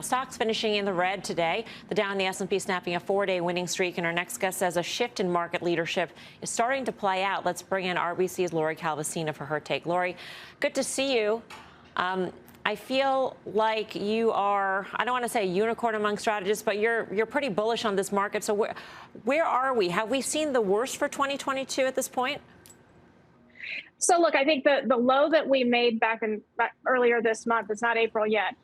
Stocks finishing in the red today. The Dow and the S&P snapping a 4-day winning streak. And our next guest says a shift in market leadership is starting to play out. Let's bring in RBC's Lori Calvasina for her take. Lori, good to see you. I feel like you are, I don't want to say unicorn among strategists, but you're pretty bullish on this market. So where are we? Have we seen the worst for 2022 at this point? So look, I think the low that we made back earlier this month, it's not April yet,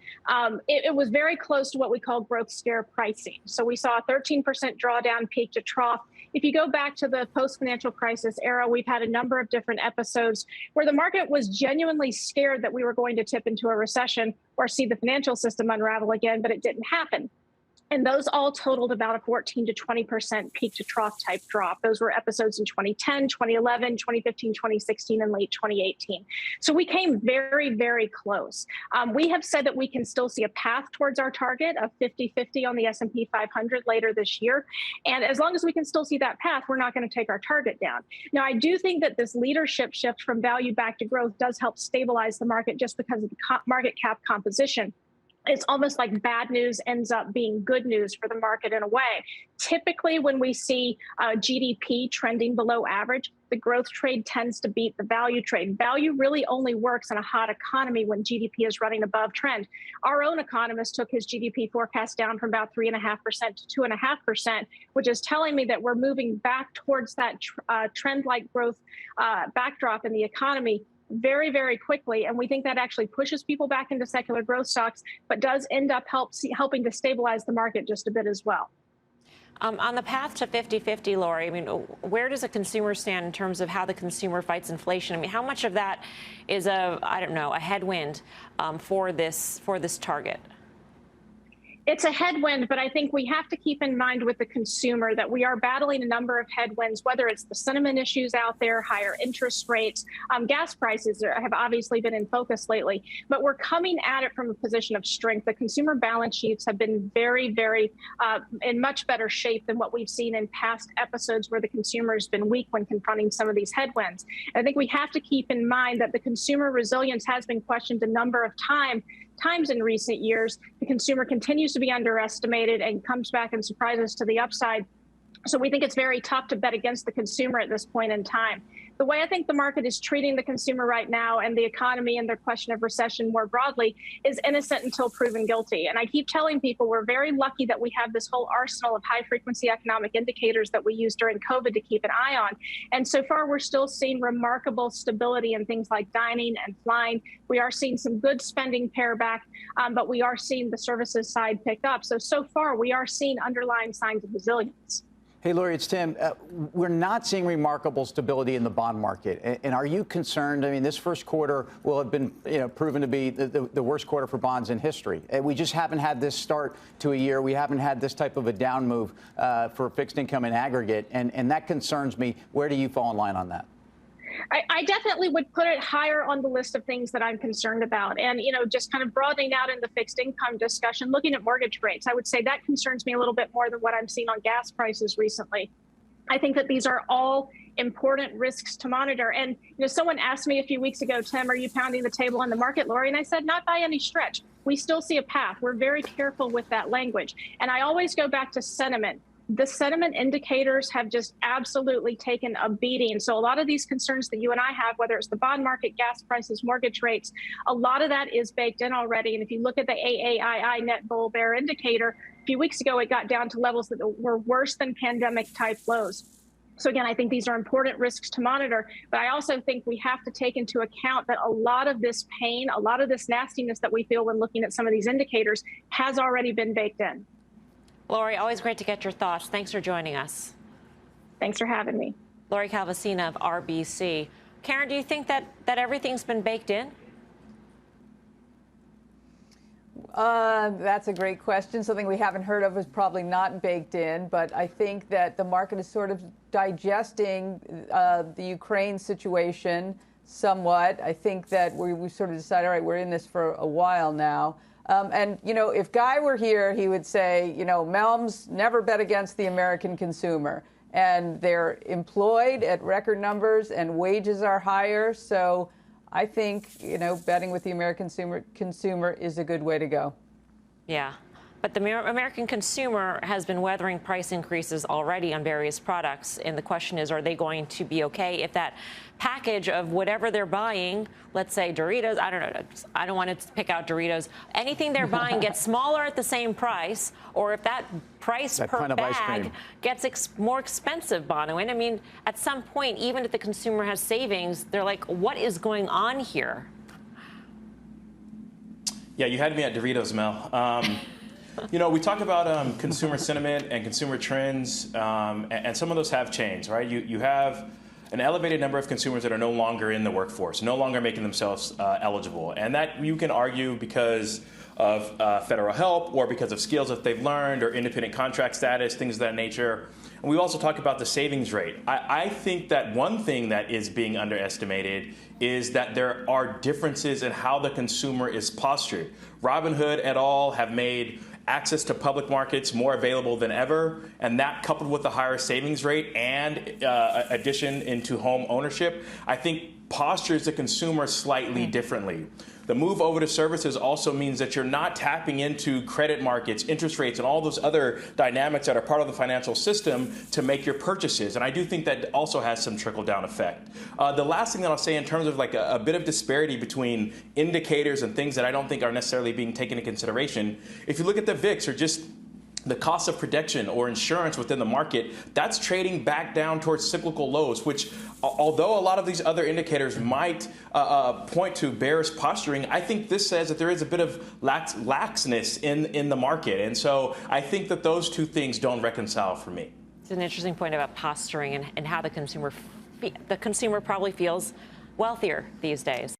it was very close to what we call growth scare pricing. So we saw a 13% drawdown peak to trough. If you go back to the post-financial crisis era, we've had a number of different episodes where the market was genuinely scared that we were going to tip into a recession or see the financial system unravel again, but it didn't happen. And those all totaled about a 14 to 20% peak to trough type drop. Those were episodes in 2010, 2011, 2015, 2016, and late 2018. So we came very, very close. We have said that we can still see a path towards our target of 50-50 on the S&P 500 later this year. And as long as we can still see that path, we're not going to take our target down. Now, I do think that this leadership shift from value back to growth does help stabilize the market just because of the market cap composition. It's almost like bad news ends up being good news for the market in a way. Typically, when we see GDP trending below average, the growth trade tends to beat the value trade. Value really only works in a hot economy when GDP is running above trend. Our own economist took his GDP forecast down from about 3.5% to 2.5%, which is telling me that we're moving back towards that trend-like growth backdrop in the economy very, very quickly. And we think that actually pushes people back into secular growth stocks, but does end up helping to stabilize the market just a bit as well. On the path to 50-50, Lori, I mean, where does a consumer stand in terms of how the consumer fights inflation? I mean, how much of that is a headwind for this target? It's a headwind, but I think we have to keep in mind with the consumer that we are battling a number of headwinds, whether it's the sentiment issues out there, higher interest rates, gas prices have obviously been in focus lately, but we're coming at it from a position of strength. The consumer balance sheets have been very, very in much better shape than what we've seen in past episodes where the consumer has been weak when confronting some of these headwinds. I think we have to keep in mind that the consumer resilience has been questioned a number of times in recent years. The consumer continues to be underestimated and comes back and surprises to the upside. So we think it's very tough to bet against the consumer at this point in time. The way I think the market is treating the consumer right now and the economy and their question of recession more broadly is innocent until proven guilty. And I keep telling people we're very lucky that we have this whole arsenal of high frequency economic indicators that we used during COVID to keep an eye on. And so far, we're still seeing remarkable stability in things like dining and flying. We are seeing some good spending pare back, but we are seeing the services side pick up. So far, we are seeing underlying signs of resilience. Hey, Lori, it's Tim. We're not seeing remarkable stability in the bond market. And are you concerned? I mean, this first quarter will have been proven to be the worst quarter for bonds in history. We just haven't had this start to a year. We haven't had this type of a down move for fixed income in aggregate. And that concerns me. Where do you fall in line on that? I definitely would put it higher on the list of things that I'm concerned about. And, just kind of broadening out in the fixed income discussion, looking at mortgage rates, I would say that concerns me a little bit more than what I'm seeing on gas prices recently. I think that these are all important risks to monitor. And, someone asked me a few weeks ago, Tim, are you pounding the table on the market, Lori? And I said, not by any stretch. We still see a path. We're very careful with that language. And I always go back to sentiment. The sentiment indicators have just absolutely taken a beating. So a lot of these concerns that you and I have, whether it's the bond market, gas prices, mortgage rates, a lot of that is baked in already. And if you look at the AAII net bull bear indicator, a few weeks ago, it got down to levels that were worse than pandemic type lows. So again, I think these are important risks to monitor, but I also think we have to take into account that a lot of this pain, a lot of this nastiness that we feel when looking at some of these indicators has already been baked in. Lori, always great to get your thoughts. Thanks for joining us. Thanks for having me. Lori Calvasina of RBC. Karen, do you think that everything's been baked in? That's a great question. Something we haven't heard of is probably not baked in, but I think that the market is sort of digesting the Ukraine situation somewhat. I think that we sort of decided, all right, we're in this for a while now. And, if Guy were here, he would say, Melms never bet against the American consumer. And they're employed at record numbers and wages are higher. So I think, betting with the American consumer is a good way to go. Yeah. But the American consumer has been weathering price increases already on various products. And the question is, are they going to be okay if that package of whatever they're buying, let's say Doritos, I don't know, I don't want to pick out Doritos, anything they're buying gets smaller at the same price, or if that price per bag gets more expensive, Bonawyn? I mean, at some point, even if the consumer has savings, they're like, what is going on here? Yeah, you had me at Doritos, Mel. You know, we talk about consumer sentiment and consumer trends, and some of those have changed, right? You have an elevated number of consumers that are no longer in the workforce, no longer making themselves eligible. And that you can argue because of federal help or because of skills that they've learned or independent contract status, things of that nature. And we also talk about the savings rate. I think that one thing that is being underestimated is that there are differences in how the consumer is postured. Robinhood et al. Have made access to public markets more available than ever, and that coupled with the higher savings rate and addition into home ownership, I think postures the consumer slightly differently. The move over to services also means that you're not tapping into credit markets, interest rates, and all those other dynamics that are part of the financial system to make your purchases. And I do think that also has some trickle-down effect. The last thing that I'll say in terms of like a bit of disparity between indicators and things that I don't think are necessarily being taken into consideration, if you look at the VIX or just the cost of protection or insurance within the market, that's trading back down towards cyclical lows, which, although a lot of these other indicators might point to bearish posturing, I think this says that there is a bit of laxness in the market. And so I think that those two things don't reconcile for me. It's an interesting point about posturing and how the consumer probably feels wealthier these days.